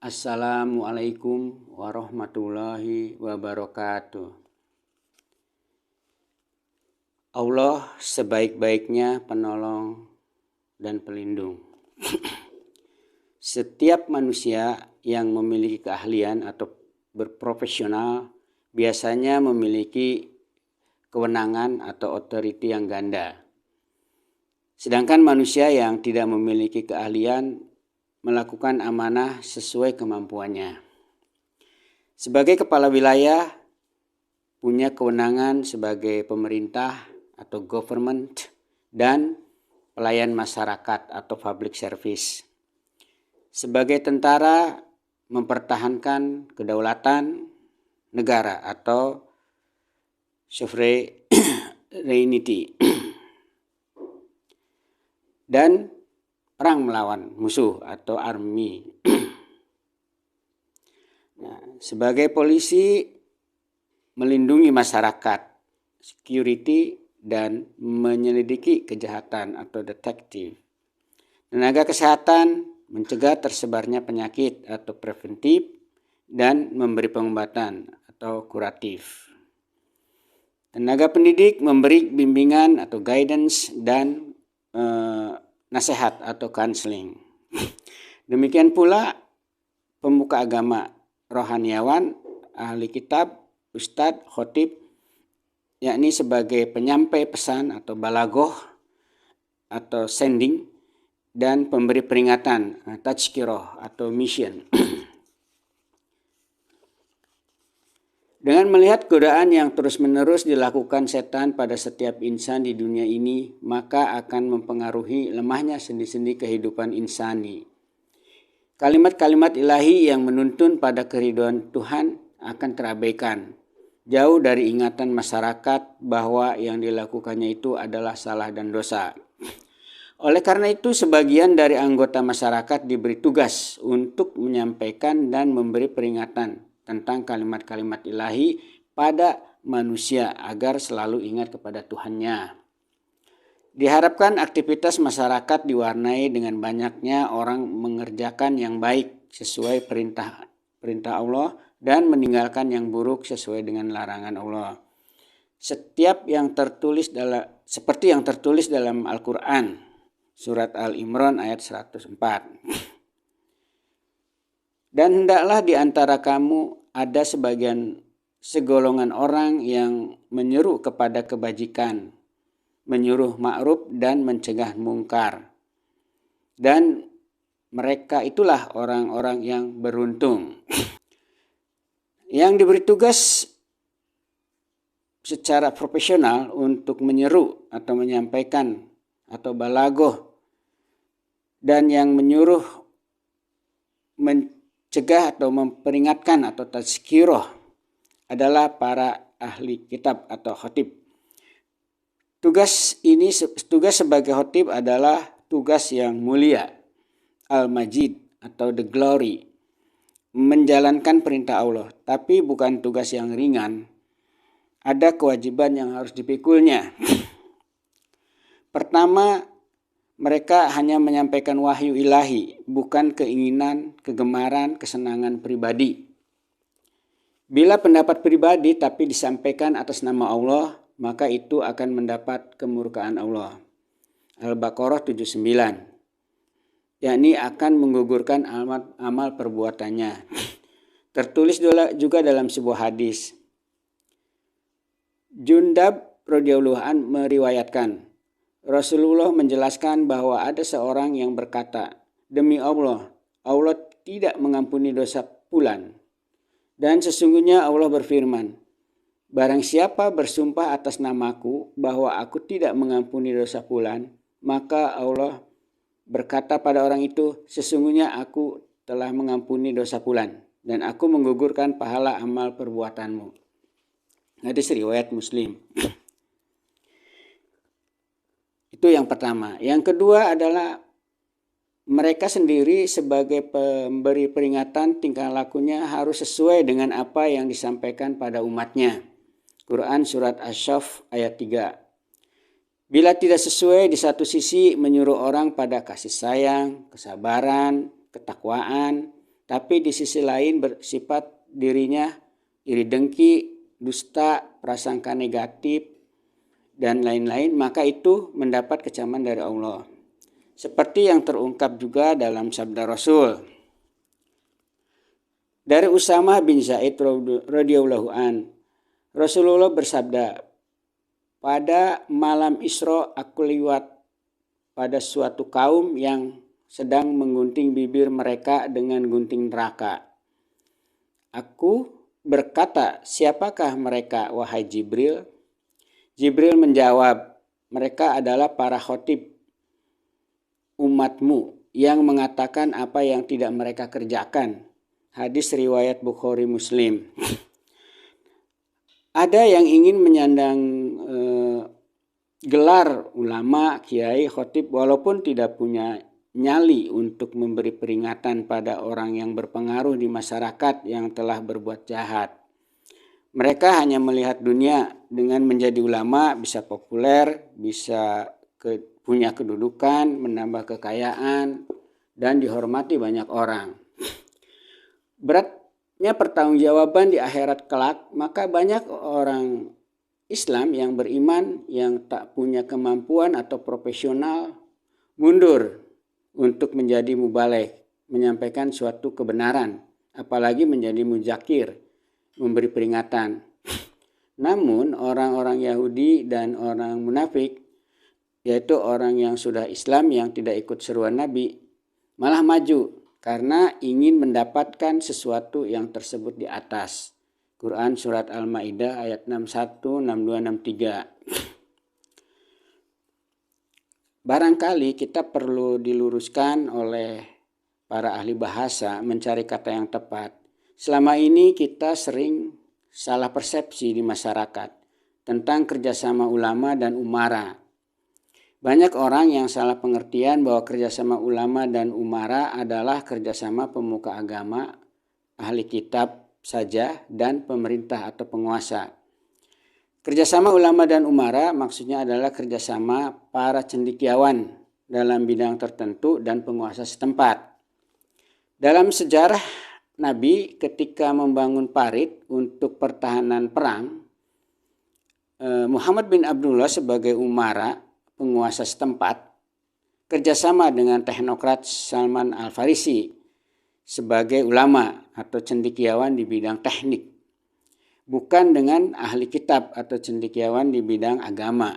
Assalamualaikum warahmatullahi wabarakatuh. Allah sebaik-baiknya penolong dan pelindung. Setiap manusia yang memiliki keahlian atau berprofesional biasanya memiliki kewenangan atau otoriti yang ganda. Sedangkan manusia yang tidak memiliki keahlian melakukan amanah sesuai kemampuannya. Sebagai kepala wilayah, punya kewenangan sebagai pemerintah atau government dan pelayan masyarakat atau public service. Sebagai tentara, mempertahankan kedaulatan negara atau sovereignty dan perang melawan musuh atau army. Sebagai polisi, melindungi masyarakat, security, dan menyelidiki kejahatan atau detektif. Tenaga kesehatan, mencegah tersebarnya penyakit atau preventif, dan memberi pengobatan atau kuratif. Tenaga pendidik, memberi bimbingan atau guidance dan nasihat atau counseling. Demikian pula pemuka agama, rohaniawan, ahli kitab, ustadz, khotib, yakni sebagai penyampai pesan atau balagoh atau sending, dan pemberi peringatan, tazkirah atau mission. Dengan melihat godaan yang terus-menerus dilakukan setan pada setiap insan di dunia ini, maka akan mempengaruhi lemahnya sendi-sendi kehidupan insani. Kalimat-kalimat ilahi yang menuntun pada keridhaan Tuhan akan terabaikan, jauh dari ingatan masyarakat bahwa yang dilakukannya itu adalah salah dan dosa. Oleh karena itu, sebagian dari anggota masyarakat diberi tugas untuk menyampaikan dan memberi peringatan tentang kalimat-kalimat ilahi pada manusia agar selalu ingat kepada Tuhannya. Diharapkan aktivitas masyarakat diwarnai dengan banyaknya orang mengerjakan yang baik sesuai perintah Allah dan meninggalkan yang buruk sesuai dengan larangan Allah. Seperti yang tertulis dalam Al-Quran, surat Al-Imran ayat 104. Dan hendaklah di antara kamu ada segolongan orang yang menyeru kepada kebajikan, menyuruh ma'ruf dan mencegah mungkar. Dan mereka itulah orang-orang yang beruntung. Yang diberi tugas secara profesional untuk menyeru atau menyampaikan atau balagoh, dan yang menyuruh mencegah atau memperingatkan atau tazkirah adalah para ahli kitab atau khatib. Tugas sebagai khatib adalah tugas yang mulia, al-majid atau the glory, menjalankan perintah Allah, tapi bukan tugas yang ringan. Ada kewajiban yang harus dipikulnya. Pertama, mereka hanya menyampaikan wahyu ilahi, bukan keinginan, kegemaran, kesenangan pribadi. Bila pendapat pribadi tapi disampaikan atas nama Allah, maka itu akan mendapat kemurkaan Allah. Al-Baqarah 79. Yakni akan menggugurkan amal perbuatannya. Tertulis juga dalam sebuah hadis. Jundab radhiyallahu anhu meriwayatkan, Rasulullah menjelaskan bahwa ada seorang yang berkata, "Demi Allah, Allah tidak mengampuni dosa fulan." Dan sesungguhnya Allah berfirman, "Barang siapa bersumpah atas namaku bahwa aku tidak mengampuni dosa fulan, maka Allah berkata pada orang itu, sesungguhnya aku telah mengampuni dosa fulan, dan aku menggugurkan pahala amal perbuatanmu." Hadis riwayat Muslim. Itu yang pertama. Yang kedua adalah mereka sendiri sebagai pemberi peringatan, tingkah lakunya harus sesuai dengan apa yang disampaikan pada umatnya. Quran surat Asy-Syaff ayat 3. Bila tidak sesuai, di satu sisi menyuruh orang pada kasih sayang, kesabaran, ketakwaan, tapi di sisi lain bersifat dirinya iri dengki, dusta, prasangka negatif, dan lain-lain, maka itu mendapat kecaman dari Allah. Seperti yang terungkap juga dalam sabda Rasul. Dari Usamah bin Zaid radhiyallahu an, Rasulullah bersabda, pada malam Isra aku lewat pada suatu kaum yang sedang menggunting bibir mereka dengan gunting neraka. Aku berkata, siapakah mereka, wahai Jibril? Jibril menjawab, mereka adalah para khotib umatmu yang mengatakan apa yang tidak mereka kerjakan. Hadis riwayat Bukhari Muslim. Ada yang ingin menyandang gelar ulama, kiai, khotib walaupun tidak punya nyali untuk memberi peringatan pada orang yang berpengaruh di masyarakat yang telah berbuat jahat. Mereka hanya melihat dunia dengan menjadi ulama bisa populer, bisa punya kedudukan, menambah kekayaan, dan dihormati banyak orang. Beratnya pertanggungjawaban di akhirat kelak, maka banyak orang Islam yang beriman yang tak punya kemampuan atau profesional mundur untuk menjadi mubaligh, menyampaikan suatu kebenaran, apalagi menjadi muzakir, memberi peringatan. Namun orang-orang Yahudi dan orang munafik, yaitu orang yang sudah Islam yang tidak ikut seruan Nabi, malah maju karena ingin mendapatkan sesuatu yang tersebut di atas. Quran Surat Al-Ma'idah ayat 61, 62, 63. Barangkali kita perlu diluruskan oleh para ahli bahasa mencari kata yang tepat. Selama ini kita sering salah persepsi di masyarakat tentang kerjasama ulama dan umara. Banyak orang yang salah pengertian bahwa kerjasama ulama dan umara adalah kerjasama pemuka agama, ahli kitab saja, dan pemerintah atau penguasa. Kerjasama ulama dan umara maksudnya adalah kerjasama para cendekiawan dalam bidang tertentu dan penguasa setempat. Dalam sejarah Nabi ketika membangun parit untuk pertahanan perang, Muhammad bin Abdullah sebagai umara penguasa setempat kerjasama dengan teknokrat Salman Al-Farisi sebagai ulama atau cendekiawan di bidang teknik, bukan dengan ahli kitab atau cendekiawan di bidang agama.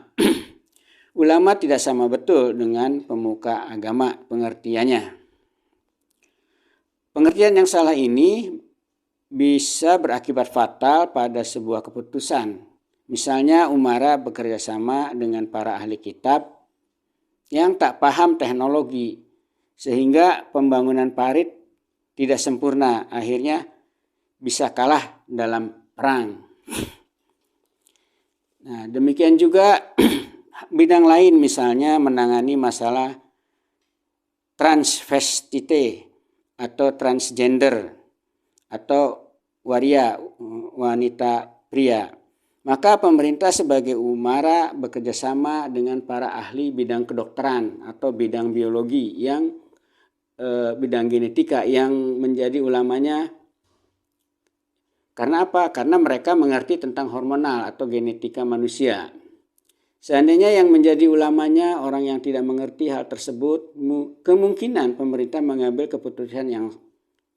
Ulama tidak sama betul dengan pemuka agama pengertiannya. Pengertian yang salah ini bisa berakibat fatal pada sebuah keputusan. Misalnya umara bekerja sama dengan para ahli kitab yang tak paham teknologi sehingga pembangunan parit tidak sempurna, akhirnya bisa kalah dalam perang. Nah, demikian juga bidang lain, misalnya menangani masalah transvestite atau transgender atau waria, wanita pria. Maka pemerintah sebagai umara bekerja sama dengan para ahli bidang kedokteran atau bidang biologi yang bidang genetika yang menjadi ulamanya. Karena apa? Karena mereka mengerti tentang hormonal atau genetika manusia. Seandainya yang menjadi ulamanya orang yang tidak mengerti hal tersebut, kemungkinan pemerintah mengambil keputusan yang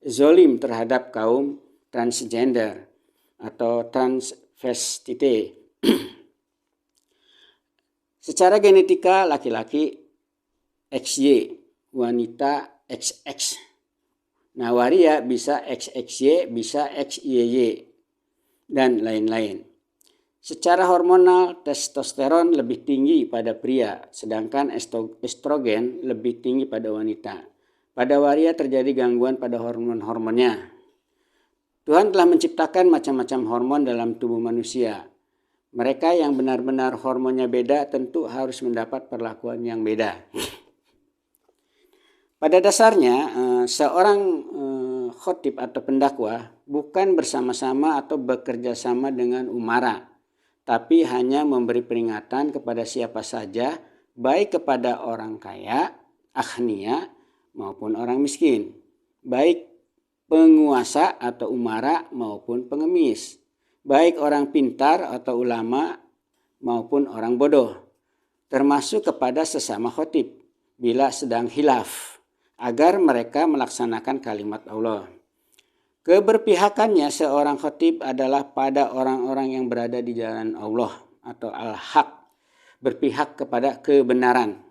zolim terhadap kaum transgender atau transvestite. Secara genetika laki-laki XY, wanita XX. Nah, waria bisa XXY, bisa XYY, dan lain-lain. Secara hormonal, testosteron lebih tinggi pada pria, sedangkan estrogen lebih tinggi pada wanita. Pada waria terjadi gangguan pada hormon-hormonnya. Tuhan telah menciptakan macam-macam hormon dalam tubuh manusia. Mereka yang benar-benar hormonnya beda tentu harus mendapat perlakuan yang beda. Pada dasarnya, seorang khotib atau pendakwah bukan bersama-sama atau bekerja sama dengan umara, tapi hanya memberi peringatan kepada siapa saja, baik kepada orang kaya, aghnia, maupun orang miskin, baik penguasa atau umara maupun pengemis, baik orang pintar atau ulama maupun orang bodoh, termasuk kepada sesama khotib bila sedang khilaf, agar mereka melaksanakan kalimat Allah. Keberpihakannya seorang khotib adalah pada orang-orang yang berada di jalan Allah atau al-haq, berpihak kepada kebenaran.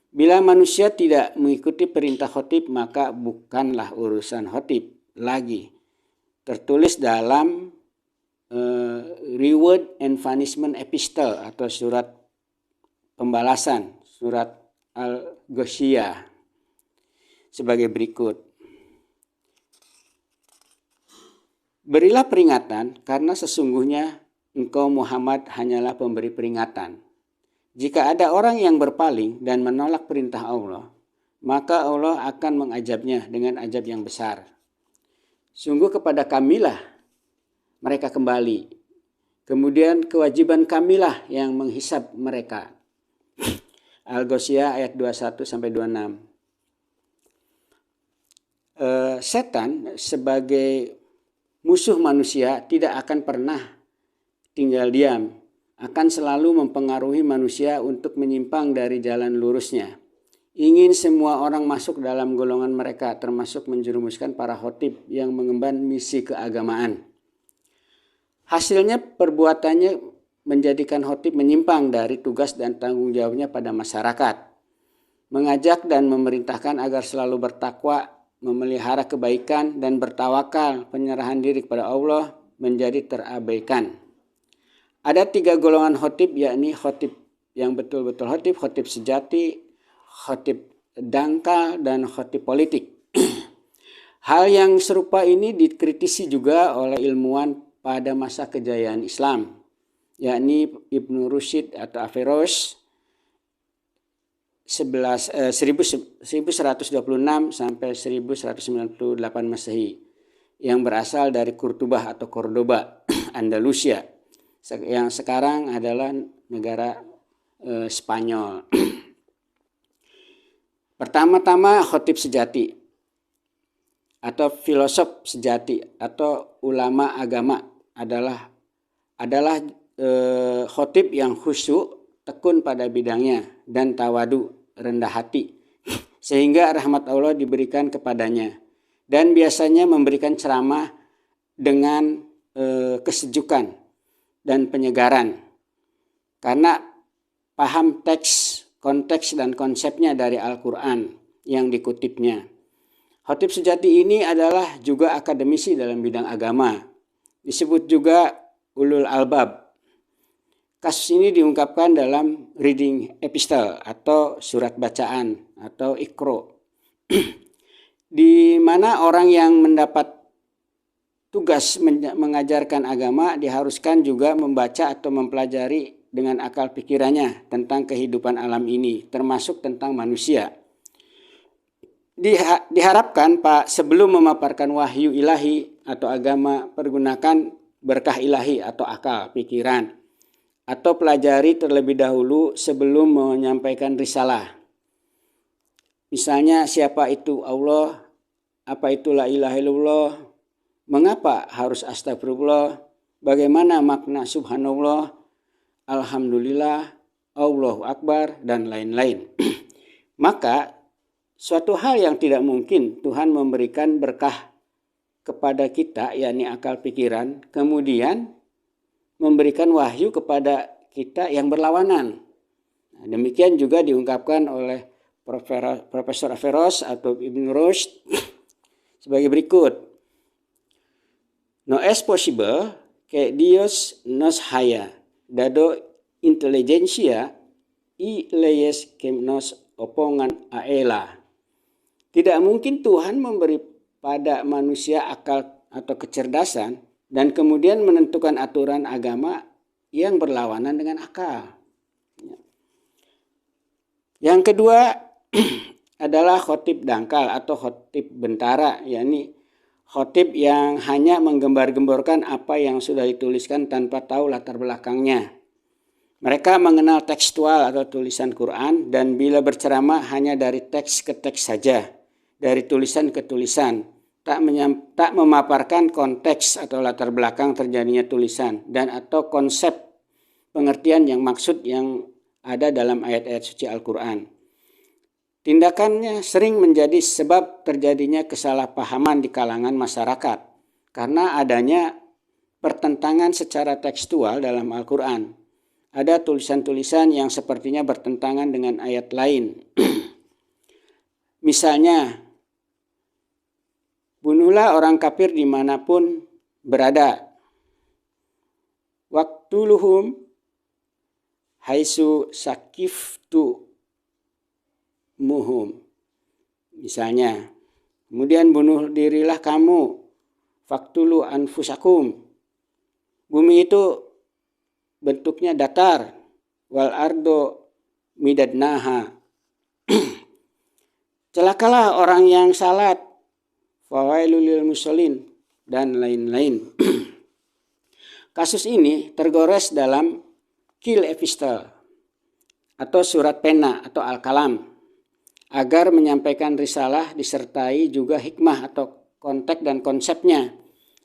Bila manusia tidak mengikuti perintah khotib, maka bukanlah urusan khotib lagi. Tertulis dalam Reward and Punishment Epistle atau surat pembalasan, surat Al-Ghasyiyah sebagai berikut. Berilah peringatan karena sesungguhnya engkau Muhammad hanyalah pemberi peringatan. Jika ada orang yang berpaling dan menolak perintah Allah, maka Allah akan mengazabnya dengan azab yang besar. Sungguh kepada kamilah mereka kembali. Kemudian kewajiban kamilah yang menghisab mereka. Al-Ghasyiyah ayat 21-26. Setan sebagai musuh manusia tidak akan pernah tinggal diam, akan selalu mempengaruhi manusia untuk menyimpang dari jalan lurusnya. Ingin semua orang masuk dalam golongan mereka, termasuk menjerumuskan para khotib yang mengemban misi keagamaan. Hasilnya perbuatannya menjadikan khotib menyimpang dari tugas dan tanggung jawabnya pada masyarakat. Mengajak dan memerintahkan agar selalu bertakwa, memelihara kebaikan dan bertawakal, penyerahan diri kepada Allah menjadi terabaikan. Ada 3 golongan khotib, yakni khotib yang betul-betul khotib sejati, khotib dangkal, dan khotib politik. Hal yang serupa ini dikritisi juga oleh ilmuwan pada masa kejayaan Islam, yakni Ibnu Rushd atau Averroes 1126 sampai 1198 Masehi, yang berasal dari Kurtubah atau Cordoba, Andalusia, yang sekarang adalah negara Spanyol. Pertama-tama khotib sejati atau filosof sejati atau ulama agama adalah khotib yang khusyuk, tekun pada bidangnya, dan tawadu, rendah hati, sehingga rahmat Allah diberikan kepadanya, dan biasanya memberikan ceramah dengan kesejukan dan penyegaran, karena paham teks, konteks dan konsepnya dari Al-Quran yang dikutipnya. Khotib sejati ini adalah juga akademisi dalam bidang agama. Disebut juga ulul albab. Kasus ini diungkapkan dalam reading epistle atau surat bacaan atau Iqra, di mana orang yang mendapat tugas mengajarkan agama diharuskan juga membaca atau mempelajari dengan akal pikirannya tentang kehidupan alam ini, termasuk tentang manusia. Diharapkan Pak, sebelum memaparkan wahyu ilahi atau agama, pergunakan berkah ilahi atau akal pikiran, atau pelajari terlebih dahulu sebelum menyampaikan risalah. Misalnya, siapa itu Allah, apa itu la ilaha illallah, mengapa harus astagfirullah, bagaimana makna subhanallah, alhamdulillah, Allahu akbar, dan lain-lain. Maka suatu hal yang tidak mungkin Tuhan memberikan berkah kepada kita, yakni akal pikiran, kemudian memberikan wahyu kepada kita yang berlawanan. Nah, demikian juga diungkapkan oleh Profesor Averroes atau Ibnu Rushd sebagai berikut. No es possible que Dios nos haya dado inteligencia y leyes que nos opongan a ella. Tidak mungkin Tuhan memberi pada manusia akal atau kecerdasan dan kemudian menentukan aturan agama yang berlawanan dengan akal. Yang kedua adalah khotib dangkal atau khotib bentara, yakni khotib yang hanya menggembar-gemborkan apa yang sudah dituliskan tanpa tahu latar belakangnya. Mereka mengenal tekstual atau tulisan Quran, dan bila berceramah hanya dari teks ke teks saja, dari tulisan ke tulisan, tak memaparkan konteks atau latar belakang terjadinya tulisan dan atau konsep pengertian yang maksud yang ada dalam ayat-ayat suci Al-Quran. Tindakannya sering menjadi sebab terjadinya kesalahpahaman di kalangan masyarakat karena adanya pertentangan secara tekstual dalam Al-Quran. Ada tulisan-tulisan yang sepertinya bertentangan dengan ayat lain. Misalnya, bunuhlah orang kafir dimanapun berada. Waktuluhum haitsu sakiftu muhum. Misalnya, kemudian bunuh dirilah kamu. Faktulu anfusakum. Bumi itu bentuknya datar. Wal ardo midadnaha. Celakalah orang yang salat. Fawailul lil musallin dan lain-lain. Kasus ini tergores dalam Qil Epistle atau surat pena atau al-kalam agar menyampaikan risalah disertai juga hikmah atau konteks dan konsepnya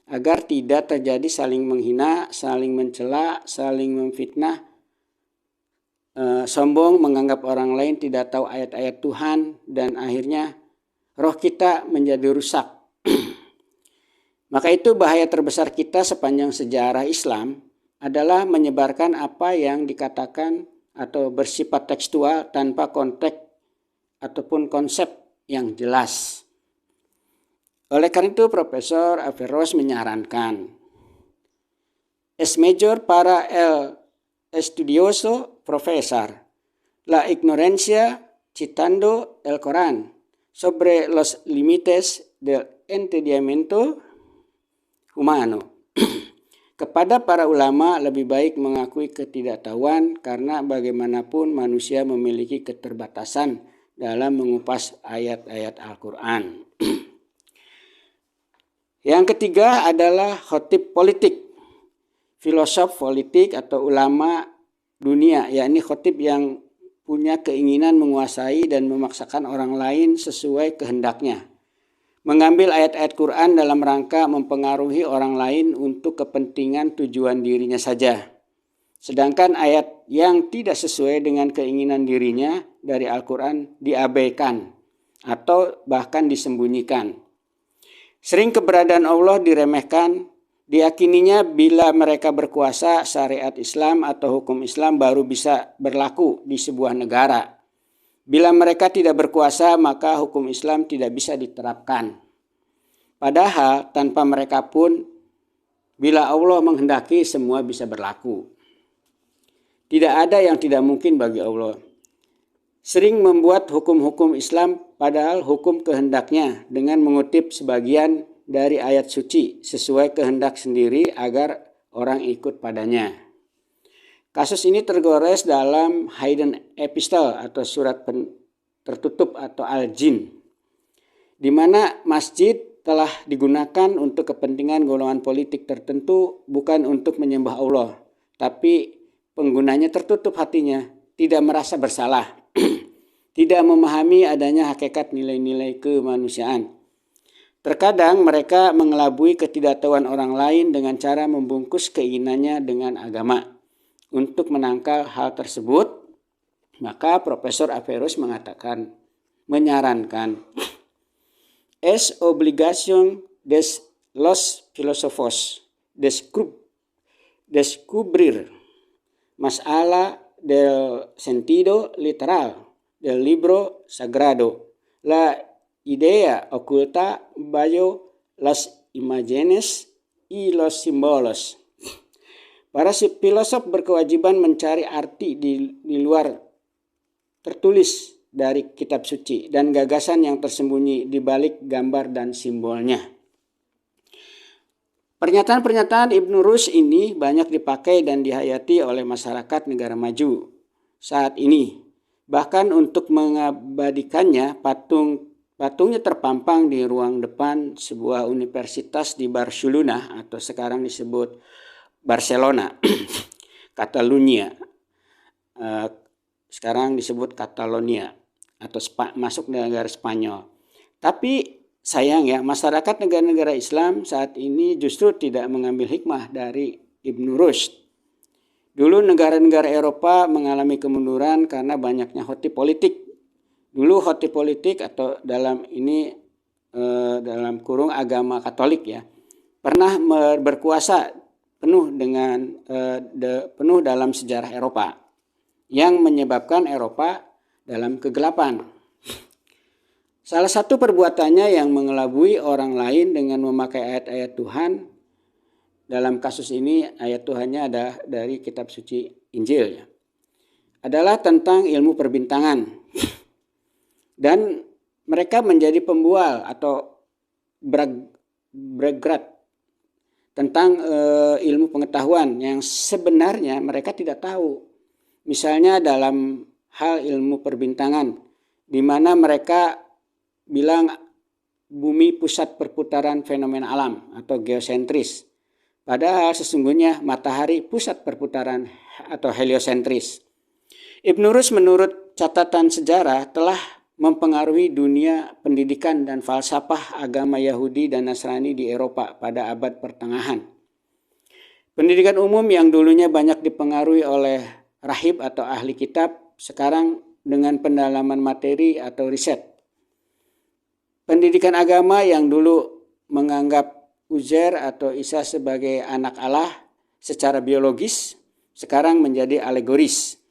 agar tidak terjadi saling menghina, saling mencela, saling memfitnah, sombong, menganggap orang lain tidak tahu ayat-ayat Tuhan, dan akhirnya roh kita menjadi rusak. Maka itu bahaya terbesar kita sepanjang sejarah Islam adalah menyebarkan apa yang dikatakan atau bersifat tekstual tanpa konteks ataupun konsep yang jelas. Oleh karena itu Profesor Averroes menyarankan es mayor para el estudioso profesor la ignorancia citando el Corán sobre los límites del entendimiento humano. Kepada para ulama lebih baik mengakui ketidaktahuan karena bagaimanapun manusia memiliki keterbatasan dalam mengupas ayat-ayat Al-Quran. Yang ketiga adalah khotib politik, filosof politik atau ulama dunia, yakni khotib yang punya keinginan menguasai dan memaksakan orang lain sesuai kehendaknya. Mengambil ayat-ayat Quran dalam rangka mempengaruhi orang lain untuk kepentingan tujuan dirinya saja. Sedangkan ayat yang tidak sesuai dengan keinginan dirinya dari Al-Quran diabaikan atau bahkan disembunyikan. Sering keberadaan Allah diremehkan, diyakininya bila mereka berkuasa syariat Islam atau hukum Islam baru bisa berlaku di sebuah negara. Bila mereka tidak berkuasa maka hukum Islam tidak bisa diterapkan. Padahal tanpa mereka pun bila Allah menghendaki semua bisa berlaku. Tidak ada yang tidak mungkin bagi Allah. Sering membuat hukum-hukum Islam padahal hukum kehendaknya dengan mengutip sebagian dari ayat suci sesuai kehendak sendiri agar orang ikut padanya. Kasus ini tergores dalam Hidden Epistle atau surat tertutup atau Al-Jin, di mana masjid telah digunakan untuk kepentingan golongan politik tertentu bukan untuk menyembah Allah, tapi penggunanya tertutup hatinya, tidak merasa bersalah, tidak memahami adanya hakikat nilai-nilai kemanusiaan. Terkadang mereka mengelabui ketidaktahuan orang lain dengan cara membungkus keinginannya dengan agama. Untuk menangkal hal tersebut, maka Profesor Averroes menyarankan es obligación de los filósofos descubrir mas'ala del sentido literal del libro sagrado, la idea oculta bajo las imágenes y los símbolos. Para filosof berkewajiban mencari arti di luar tertulis dari kitab suci dan gagasan yang tersembunyi di balik gambar dan simbolnya. Pernyataan-pernyataan Ibn Rushd ini banyak dipakai dan dihayati oleh masyarakat negara maju saat ini. Bahkan untuk mengabadikannya, patungnya terpampang di ruang depan sebuah universitas di Barcelona atau sekarang disebut Barcelona, Catalunya, sekarang disebut Catalonia atau masuk negara Spanyol. Tapi sayang ya, masyarakat negara-negara Islam saat ini justru tidak mengambil hikmah dari Ibnu Rushd. Dulu negara-negara Eropa mengalami kemunduran karena banyaknya khotib politik. Dulu khotib politik atau dalam kurung agama Katolik ya, pernah berkuasa penuh dalam sejarah Eropa yang menyebabkan Eropa dalam kegelapan. Salah satu perbuatannya yang mengelabui orang lain dengan memakai ayat-ayat Tuhan. Dalam kasus ini ayat Tuhannya ada dari kitab suci Injil ya, adalah tentang ilmu perbintangan. Dan mereka menjadi pembual atau bergrat tentang ilmu pengetahuan yang sebenarnya mereka tidak tahu. Misalnya dalam hal ilmu perbintangan, di mana mereka bilang bumi pusat perputaran fenomena alam atau geosentris. Padahal sesungguhnya matahari pusat perputaran atau heliosentris. Ibnu Rushd menurut catatan sejarah telah mempengaruhi dunia pendidikan dan falsafah agama Yahudi dan Nasrani di Eropa pada abad pertengahan. Pendidikan umum yang dulunya banyak dipengaruhi oleh rahib atau ahli kitab, sekarang dengan pendalaman materi atau riset. Pendidikan agama yang dulu menganggap Uzair atau Isa sebagai anak Allah secara biologis, sekarang menjadi alegoris.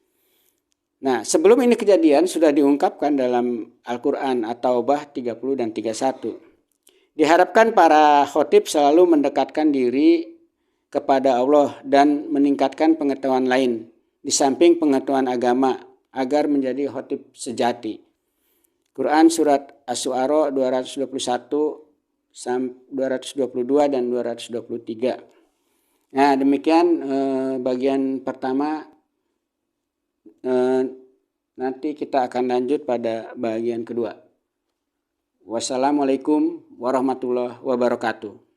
Nah, sebelum ini kejadian sudah diungkapkan dalam Al-Quran At-Taubah 30 dan 31. Diharapkan para khotib selalu mendekatkan diri kepada Allah dan meningkatkan pengetahuan lain di samping pengetahuan agama agar menjadi khotib sejati. Quran Surat Asy-Syu'ara 221, 222 dan 223. Nah, demikian bagian pertama. Nanti kita akan lanjut pada bagian kedua. Wassalamualaikum warahmatullahi wabarakatuh.